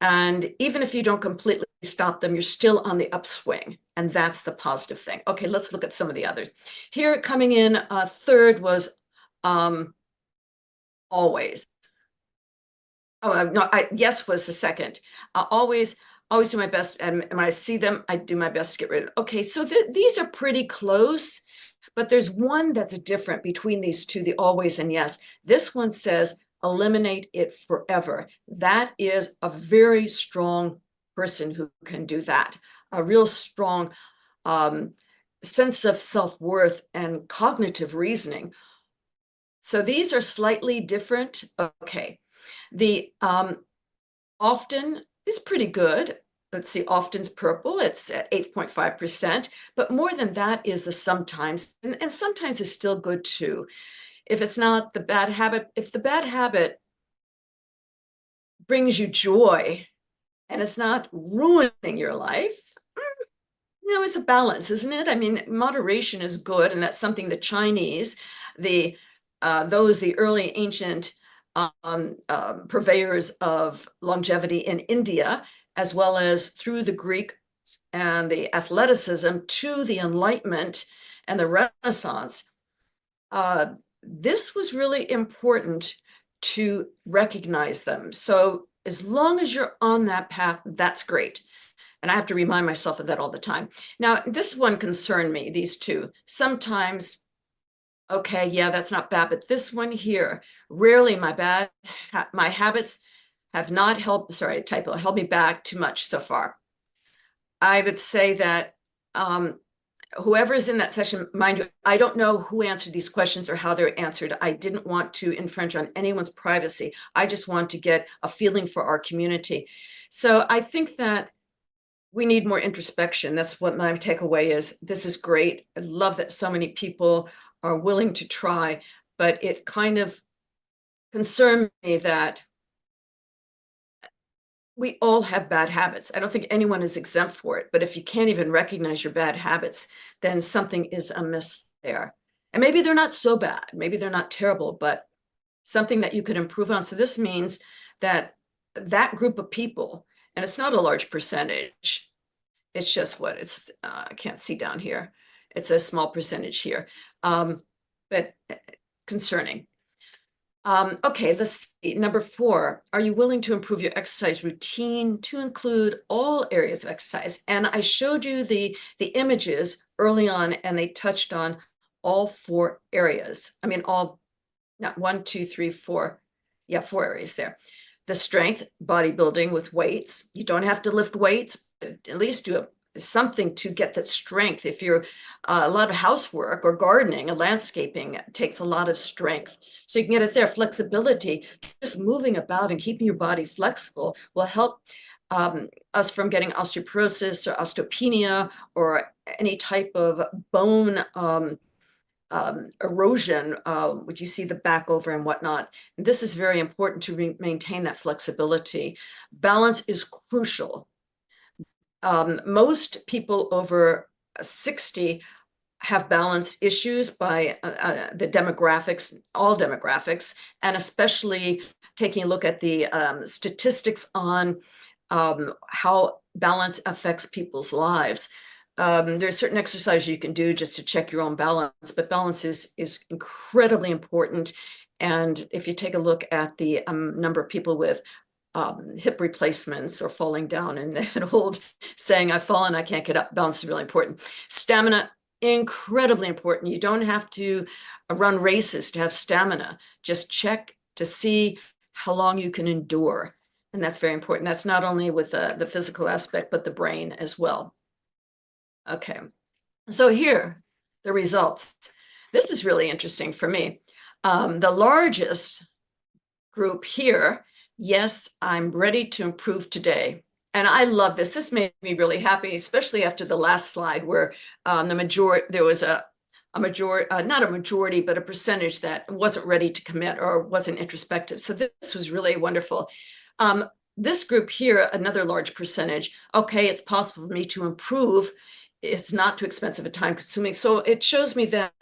And even if you don't completely stop them, you're still on the upswing. And that's the positive thing. Okay, let's look at some of the others. Here coming in third was always. Oh, no, yes was the second. Always do my best. And when I see them, I do my best to get rid of it. Okay, so these are pretty close, but there's one that's different between these two, the always and yes. This one says, eliminate it forever. That is a very strong person who can do that. A real strong sense of self-worth and cognitive reasoning. So these are slightly different. Okay. The often is pretty good. Let's see, often's purple, it's at 8.5%, but more than that is the sometimes, and sometimes is still good too. If it's not the bad habit, if the bad habit brings you joy and it's not ruining your life, it's a balance, isn't it? I mean, moderation is good, and that's something the Chinese, the early ancient purveyors of longevity in India, as well as through the Greek and the athleticism to the Enlightenment and the Renaissance. This was really important to recognize them. So as long as you're on that path, that's great. And I have to remind myself of that all the time. Now, this one concerned me, these two. Sometimes, okay, yeah, that's not bad, but this one here, rarely my habits have not held, sorry, typo, held me back too much so far. I would say that whoever's in that session, mind you, I don't know who answered these questions or how they're answered. I didn't want to infringe on anyone's privacy. I just want to get a feeling for our community. So I think that we need more introspection. That's what my takeaway is. This is great. I love that so many people are willing to try, but it kind of concerned me that we all have bad habits. I don't think anyone is exempt for it, but if you can't even recognize your bad habits, then something is amiss there. And maybe they're not so bad, maybe they're not terrible, but something that you could improve on. So this means that that group of people, and it's not a large percentage, it's just what it's, I can't see down here. It's a small percentage here, but concerning. Okay, let's see. Number 4, are you willing to improve your exercise routine to include all areas of exercise? And I showed you the images early on, and they touched on all 4 areas. I mean, all, not 1, 2, 3, 4. Yeah, 4 areas there. The strength, bodybuilding with weights. You don't have to lift weights, but at least do something to get that strength. If you're a lot of housework or gardening and landscaping takes a lot of strength. So you can get it there. Flexibility, just moving about and keeping your body flexible will help us from getting osteoporosis or osteopenia or any type of bone erosion, which you see the back over and whatnot. And this is very important to maintain that flexibility. Balance is crucial. Most people over 60 have balance issues by the demographics, all demographics, and especially taking a look at the statistics on how balance affects people's lives. There are certain exercises you can do just to check your own balance, but balance is incredibly important. And if you take a look at the number of people with hip replacements or falling down, and that old saying, I've fallen, I can't get up, balance is really important. Stamina, incredibly important. You don't have to run races to have stamina. Just check to see how long you can endure. And that's very important. That's not only with the physical aspect, but the brain as well. Okay, so here, the results. This is really interesting for me. The largest group here, yes, I'm ready to improve today. And I love this. This made me really happy, especially after the last slide where there was a majority, not a majority, but a percentage that wasn't ready to commit or wasn't introspective. So this was really wonderful. This group here, another large percentage, okay, it's possible for me to improve. It's not too expensive and time consuming. So it shows me that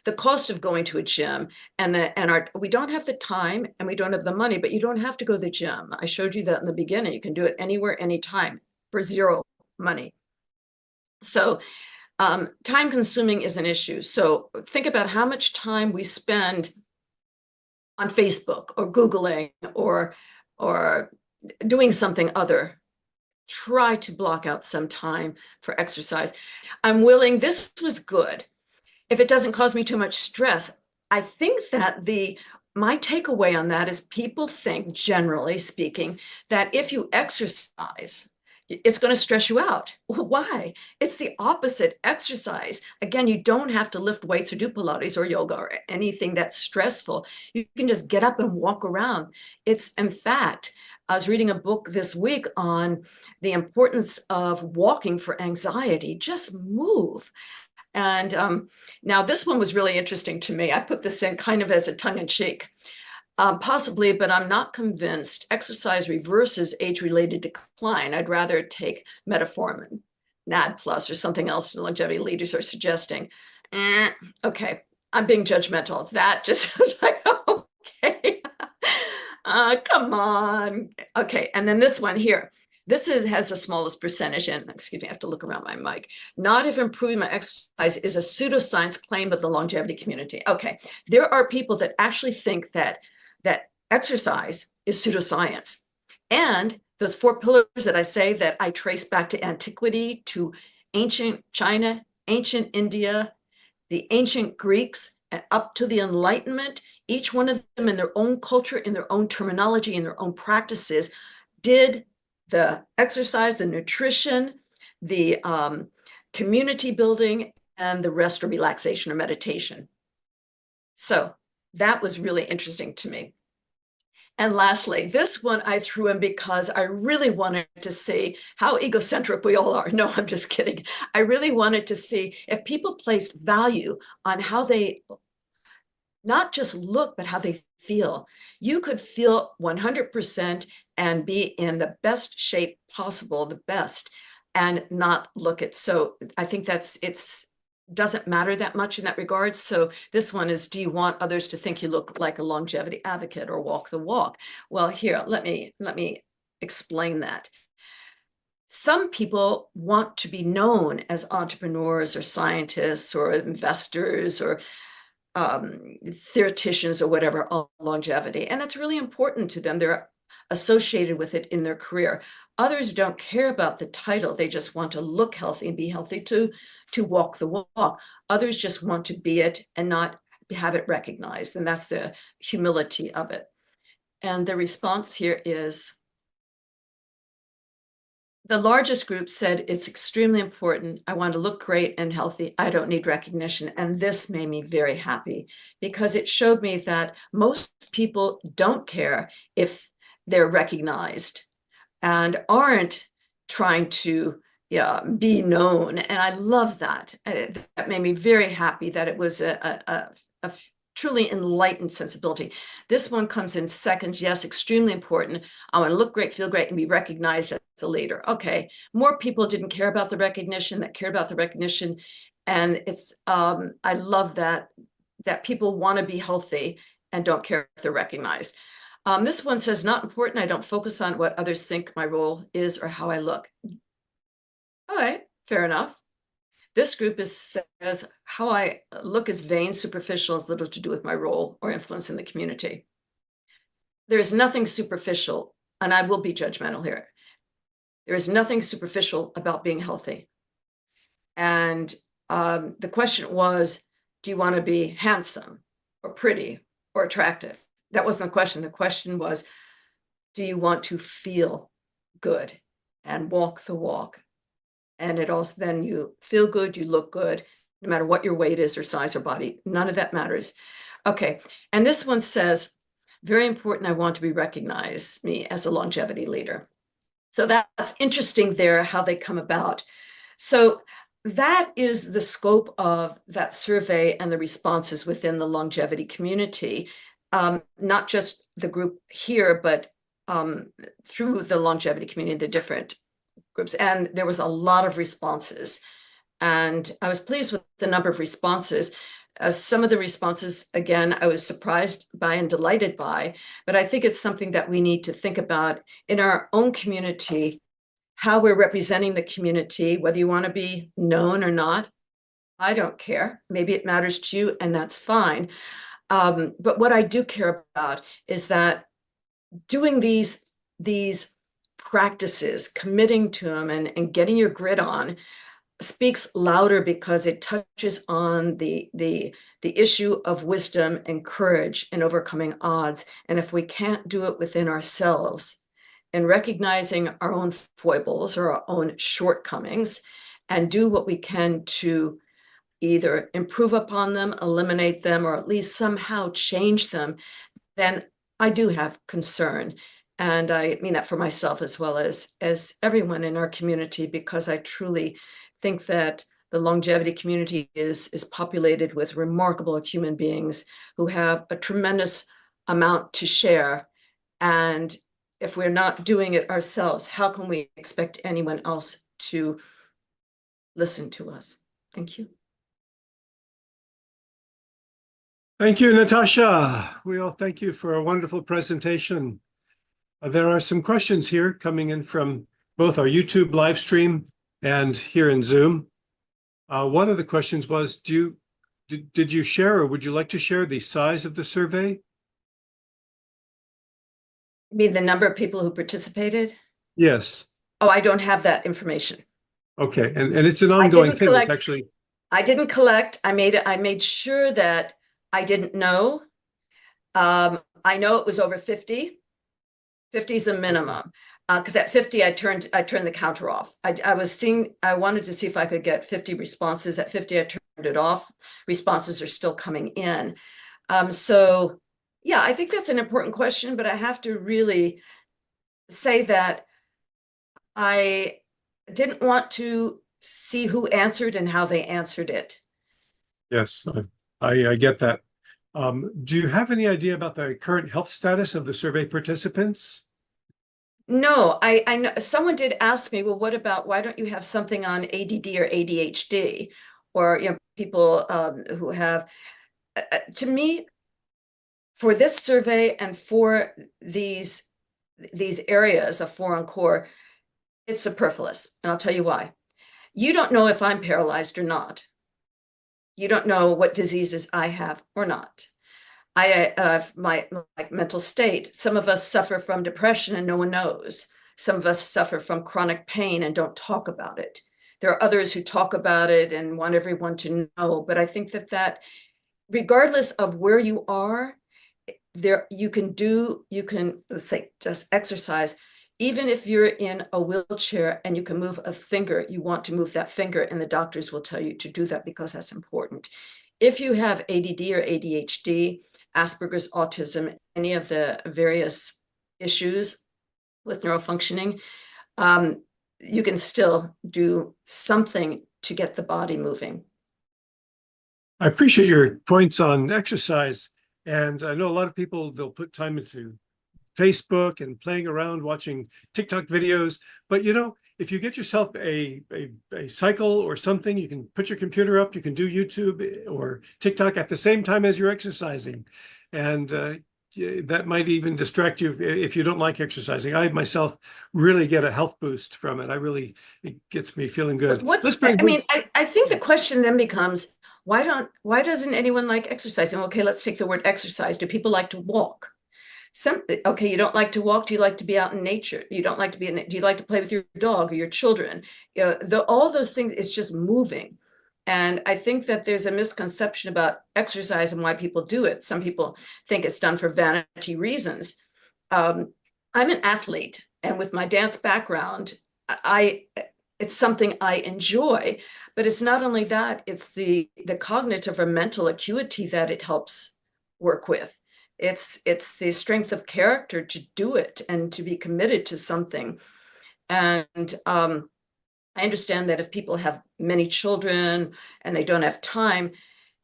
the cost of going to a gym we don't have the time and we don't have the money, but you don't have to go to the gym. I showed you that in the beginning. You can do it anywhere, anytime for zero money. So time consuming is an issue. So think about how much time we spend on Facebook or Googling or doing something other. Try to block out some time for exercise. I'm willing, this was good. If it doesn't cause me too much stress, I think that my takeaway on that is people think, generally speaking, that if you exercise, it's going to stress you out. Why? It's the opposite. Exercise. Again, you don't have to lift weights or do Pilates or yoga or anything that's stressful. You can just get up and walk around. It's, in fact, I was reading a book this week on the importance of walking for anxiety. Just move. And now this one was really interesting to me. I put this in kind of as a tongue-in-cheek. Possibly, but I'm not convinced exercise reverses age-related decline. I'd rather take metformin, NAD plus, or something else longevity leaders are suggesting. Okay, I'm being judgmental. That just was like, okay, come on. Okay, and then this one here. This has the smallest percentage, and excuse me, I have to look around my mic. Not if improving my exercise is a pseudoscience claim of the longevity community. Okay, there are people that actually think that exercise is pseudoscience. And those 4 pillars that I say that I trace back to antiquity, to ancient China, ancient India, the ancient Greeks, and up to the Enlightenment, each one of them in their own culture, in their own terminology, in their own practices, did the exercise, the nutrition, the community building, and the rest or relaxation or meditation. So that was really interesting to me. And lastly, this one I threw in because I really wanted to see how egocentric we all are. No, I'm just kidding. I really wanted to see if people placed value on how they not just look, but how they feel. You could feel 100% and be in the best shape possible, the best, and not look it. So I think it's doesn't matter that much in that regard. So this one is, do you want others to think you look like a longevity advocate or walk the walk? Well, here, let me explain that. Some people want to be known as entrepreneurs or scientists or investors or theoreticians or whatever on longevity. And that's really important to them. They're associated with it in their career. Others don't care about the title. They just want to look healthy and be healthy to walk the walk. Others just want to be it and not have it recognized. And that's the humility of it. And the response here is, the largest group said it's extremely important. I want to look great and healthy. I don't need recognition. And this made me very happy because it showed me that most people don't care if they're recognized and aren't trying to be known. And I love that. That made me very happy that it was a truly enlightened sensibility. This one comes in second. Yes, extremely important. I want to look great, feel great, and be recognized as a leader. Okay, more people didn't care about the recognition that cared about the recognition. And it's, I love that people want to be healthy and don't care if they're recognized. This one says, not important. I don't focus on what others think my role is or how I look. All right, fair enough. This group says, how I look is vain, superficial, has little to do with my role or influence in the community. There is nothing superficial, and I will be judgmental here. There is nothing superficial about being healthy. And the question was, do you want to be handsome or pretty or attractive? That wasn't the question. The question was, do you want to feel good and walk the walk? And it also, then you feel good, you look good, no matter what your weight is or size or body, none of that matters. Okay, and this one says, very important, I want to be recognized, me as a longevity leader. So that's interesting there, how they come about. So that is the scope of that survey and the responses within the longevity community, not just the group here, but through the longevity community, the different groups. And there was a lot of responses. And I was pleased with the number of responses. Some of the responses, again, I was surprised by and delighted by, but I think it's something that we need to think about in our own community, how we're representing the community, whether you want to be known or not. I don't care. Maybe it matters to you, and that's fine. But what I do care about is that doing these practices, committing to them and getting your grit on, speaks louder because it touches on the issue of wisdom and courage and overcoming odds. And if we can't do it within ourselves and recognizing our own foibles or our own shortcomings and do what we can to either improve upon them, eliminate them, or at least somehow change them, then I do have concern. And I mean that for myself as well as everyone in our community, because I truly think that the longevity community is populated with remarkable human beings who have a tremendous amount to share. And if we're not doing it ourselves, how can we expect anyone else to listen to us? Thank you.
Thank you, Natasha. We all thank you for a wonderful presentation. There are some questions here coming in from both our YouTube live stream and here in Zoom. One of the questions was, did you share, or would you like to share the size of the survey?
You mean the number of people who participated?
Yes.
Oh, I don't have that information.
Okay, and it's an ongoing thing.
Collect,
it's actually.
I didn't collect. I made sure that I didn't know. I know it was over 50. 50 is a minimum. Because at 50, I turned the counter off. I wanted to see if I could get 50 responses. At 50, I turned it off. Responses are still coming in. So yeah, I think that's an important question, but I have to really say that I didn't want to see who answered and how they answered it.
Yes, I get that. Do you have any idea about the current health status of the survey participants?
No, I know someone did ask me, well, what about, why don't you have something on ADD or ADHD, or people who have, to me, for this survey and for these areas of ENCORE, it's superfluous, and I'll tell you why. You don't know if I'm paralyzed or not. You don't know what diseases I have or not. My mental state. Some of us suffer from depression and no one knows. Some of us suffer from chronic pain and don't talk about it. There are others who talk about it and want everyone to know. But I think that regardless of where you are, you can let's say just exercise. Even if you're in a wheelchair and you can move a finger, you want to move that finger, and the doctors will tell you to do that because that's important. If you have ADD or ADHD, Asperger's, autism, any of the various issues with neurofunctioning, you can still do something to get the body moving.
I appreciate your points on exercise. And I know a lot of people, they'll put time into Facebook and playing around, watching TikTok videos. But if you get yourself a cycle or something, you can put your computer up, you can do YouTube or TikTok at the same time as you're exercising. And that might even distract you if you don't like exercising. I myself really get a health boost from it. It gets me feeling good.
I think the question then becomes, why doesn't anyone like exercising? Okay, let's take the word exercise. Do people like to walk? Okay, you don't like to walk. Do you like to be out in nature? You don't like to do you like to play with your dog or your children? All those things, it's just moving. And I think that there's a misconception about exercise and why people do it. Some people think it's done for vanity reasons. I'm an athlete, and with my dance background, it's something I enjoy. But it's not only that, it's the cognitive or mental acuity that it helps work with. It's the strength of character to do it and to be committed to something. And I understand that if people have many children and they don't have time,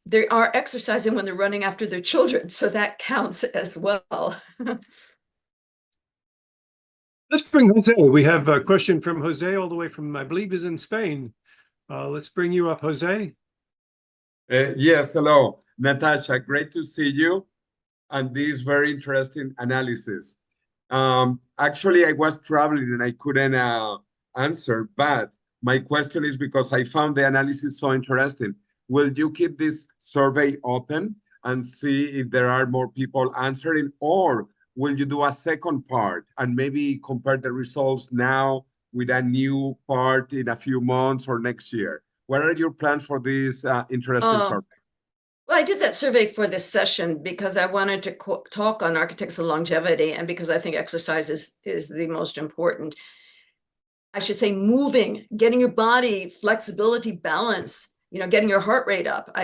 they are exercising when they're running after their children. So that counts as well.
Let's bring Jose. We have a question from Jose all the way from, I believe, is in Spain. Let's bring you up, Jose.
Yes, hello, Natasha. Great to see you and this very interesting analysis. Actually, I was traveling and I couldn't answer, but my question is because I found the analysis so interesting. Will you keep this survey open and see if there are more people answering, or will you do a second part and maybe compare the results now with a new part in a few months or next year? What are your plans for this interesting survey?
Well, I did that survey for this session because I wanted to talk on architects of longevity, and because I think exercise is the most important. I should say moving, getting your body, flexibility, balance, getting your heart rate up.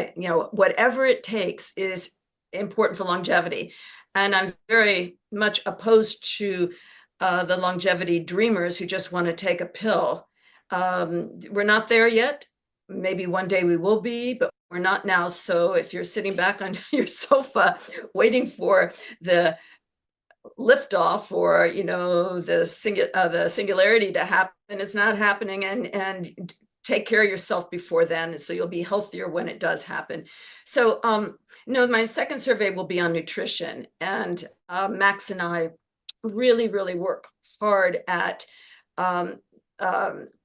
Whatever it takes is important for longevity. And I'm very much opposed to the longevity dreamers who just want to take a pill. We're not there yet. Maybe one day we will be, but we're not now. So if you're sitting back on your sofa waiting for the liftoff or the singularity to happen, it's not happening, and take care of yourself before then, so you'll be healthier when it does happen. So my second survey will be on nutrition, and Max and I really work hard at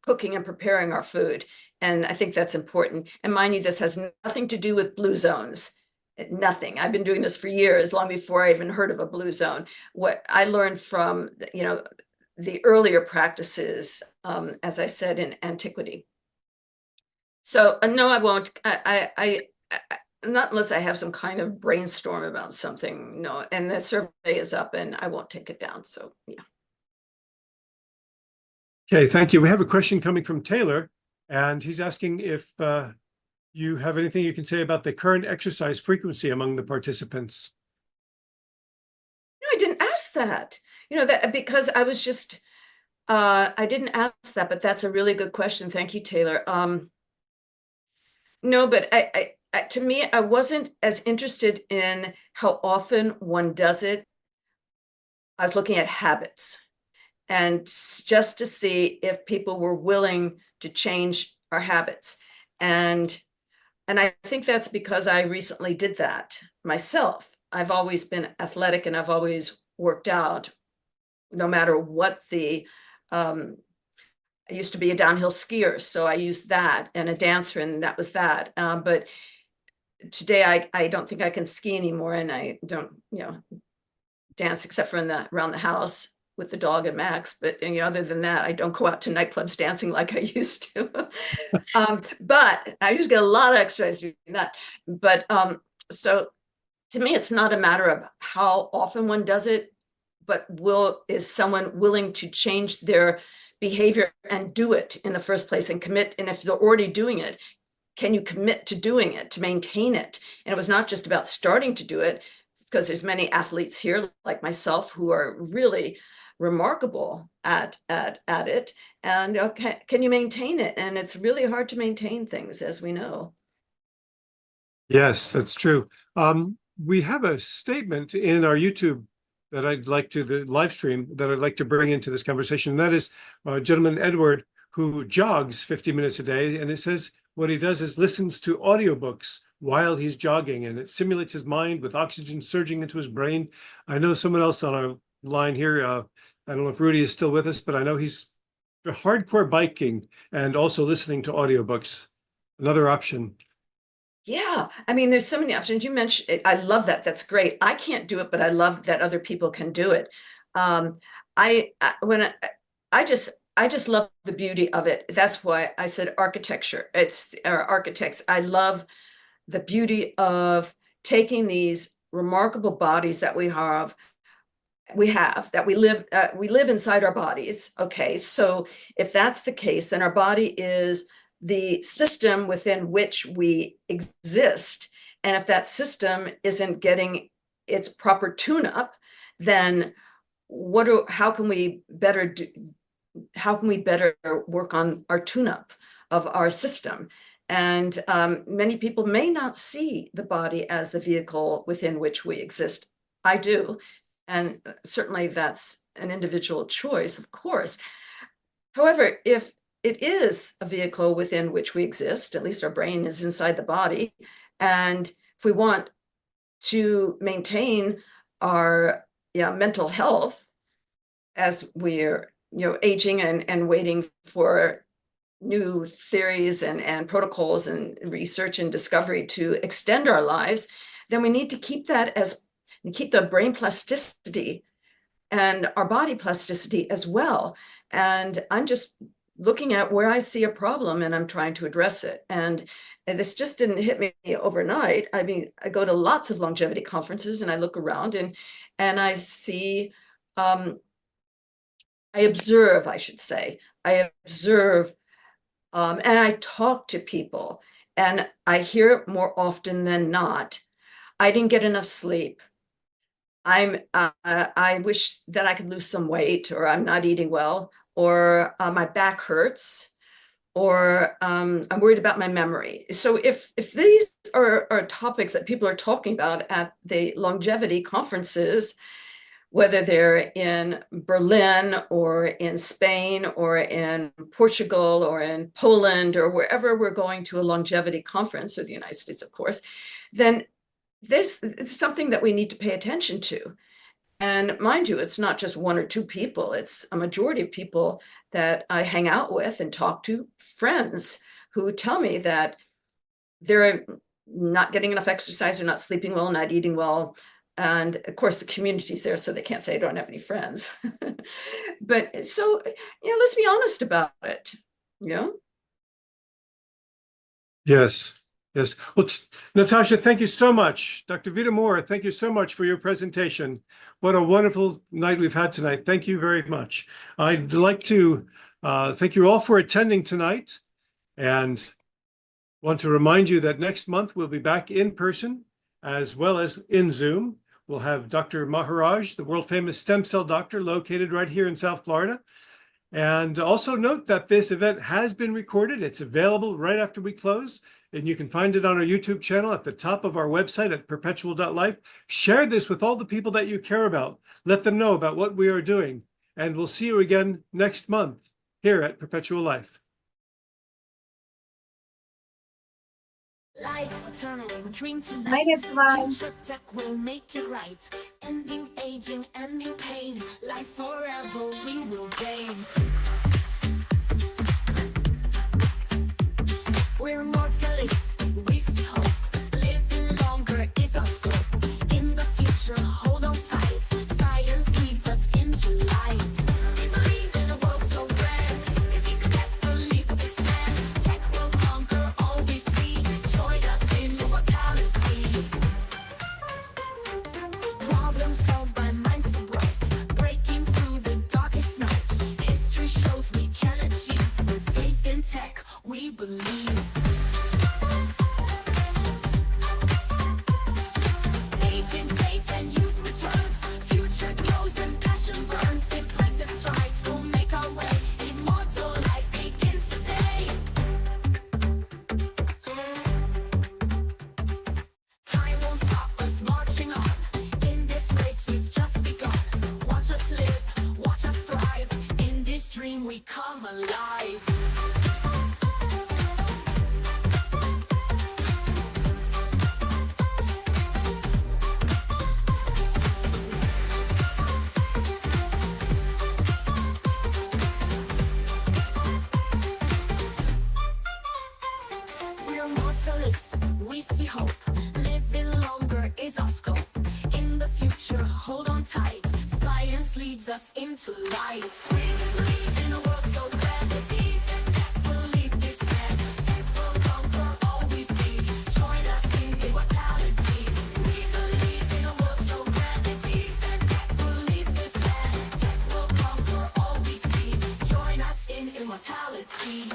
cooking and preparing our food, and I think that's important. And mind you, this has nothing to do with blue zones. Nothing. I've been doing this for years, long before I even heard of a blue zone. What I learned from the earlier practices, as I said, in antiquity. So no, I won't. I not unless I have some kind of brainstorm about something. No, and the survey is up, and I won't take it down. So yeah.
Okay, thank you. We have a question coming from Taylor, and he's asking if you have anything you can say about the current exercise frequency among the participants.
No, I didn't ask that. That because I was just I didn't ask that, but that's a really good question. Thank you, Taylor. No, but I to me, I wasn't as interested in how often one does it. I was looking at habits, and just to see if people were willing to change our habits. And I think that's because I recently did that myself. I've always been athletic, and I've always worked out, no matter what the I used to be a downhill skier, so I used that, and a dancer, and that was that. But today I don't think I can ski anymore, and I don't dance except for around the house with the dog and Max. But other than that, I don't go out to nightclubs dancing like I used to. But I used to get a lot of exercise doing that. But so to me, it's not a matter of how often one does it, but is someone willing to change their behavior and do it in the first place and commit? And if they're already doing it, can you commit to doing it, to maintain it? And it was not just about starting to do it, because there's many athletes here like myself who are really remarkable at it. And can you maintain it? And it's really hard to maintain things, as we know.
Yes, that's true. We have a statement in our YouTube that I'd like to, the live stream, that I'd like to bring into this conversation. And that is gentleman Edward, who jogs 50 minutes a day. And it says what he does is listens to audiobooks while he's jogging, and it simulates his mind with oxygen surging into his brain. I know someone else on our line here, I don't know if Rudy is still with us, but I know he's hardcore biking and also listening to audiobooks. Another option.
Yeah, I mean, there's so many options. You mentioned, I love that. That's great. I can't do it, but I love that other people can do it. I just love the beauty of it. That's why I said architecture. It's architects. I love the beauty of taking these remarkable bodies that we have that we live inside our bodies. Okay, so if that's the case, then our body is the system within which we exist. And if that system isn't getting its proper tune-up, then how can we better how can we better work on our tune-up of our system? And many people may not see the body as the vehicle within which we exist. I do. And certainly that's an individual choice, of course. However, if it is a vehicle within which we exist, at least our brain is inside the body, and if we want to maintain our mental health as we're aging and waiting for new theories and protocols and research and discovery to extend our lives, then we need to keep the brain plasticity and our body plasticity as well. And I'm just looking at where I see a problem and I'm trying to address it. And this just didn't hit me overnight. I mean, I go to lots of longevity conferences and I look around and I see, I observe, and I talk to people, and I hear more often than not, I didn't get enough sleep. I wish that I could lose some weight, or I'm not eating well, or my back hurts, or I'm worried about my memory. So if these are topics that people are talking about at the longevity conferences, whether they're in Berlin or in Spain or in Portugal or in Poland or wherever we're going to a longevity conference, or the United States, of course, then this is something that we need to pay attention to. And mind you, it's not just one or two people, it's a majority of people that I hang out with and talk to, friends who tell me that they're not getting enough exercise, or not sleeping well, not eating well. And of course, the community's there, so they can't say I don't have any friends. But so, let's be honest about it,
Yes. Yes. Well, Natasha, thank you so much. Dr. Vita-More, thank you so much for your presentation. What a wonderful night we've had tonight. Thank you very much. I'd like to thank you all for attending tonight, and want to remind you that next month we'll be back in person as well as in Zoom. We'll have Dr. Maharaj, the world-famous stem cell doctor, located right here in South Florida. And also note that this event has been recorded. It's available right after we close, and you can find it on our YouTube channel at the top of our website at perpetual.life. Share this with all the people that you care about. Let them know about what we are doing. And we'll see you again next month here at Perpetual Life.
Life eternal, we dream tonight.
Night, everyone.
Future tech will make it right. Ending aging, ending pain. Life forever, we will gain. We're immortalists, we see hope. Living longer is our scope. In the future, hold on tight. Science leads us into light. We believe in a world so grand. Disease and death will leave this land. Tech will conquer all we see. Join us in immortality. Problem solved by minds so bright. Breaking through the darkest night. History shows we can achieve. With faith in tech, we believe. Aging fades and youth returns. Future grows and passion burns. Impressive strides will make our way. Immortal life begins today. Time won't stop us marching on. In this race we've just begun. Watch us live, watch us thrive. In this dream we come alive. We're mortalists, we see hope. Living longer is our scope. In the future, hold on tight. Science leads us into light. We believe in a world so grand. Disease and death will leave this land. Tech will conquer all we see. Join us in immortality. We believe in a world so grand. Disease and death will leave this land. Tech will conquer all we see. Join us in immortality.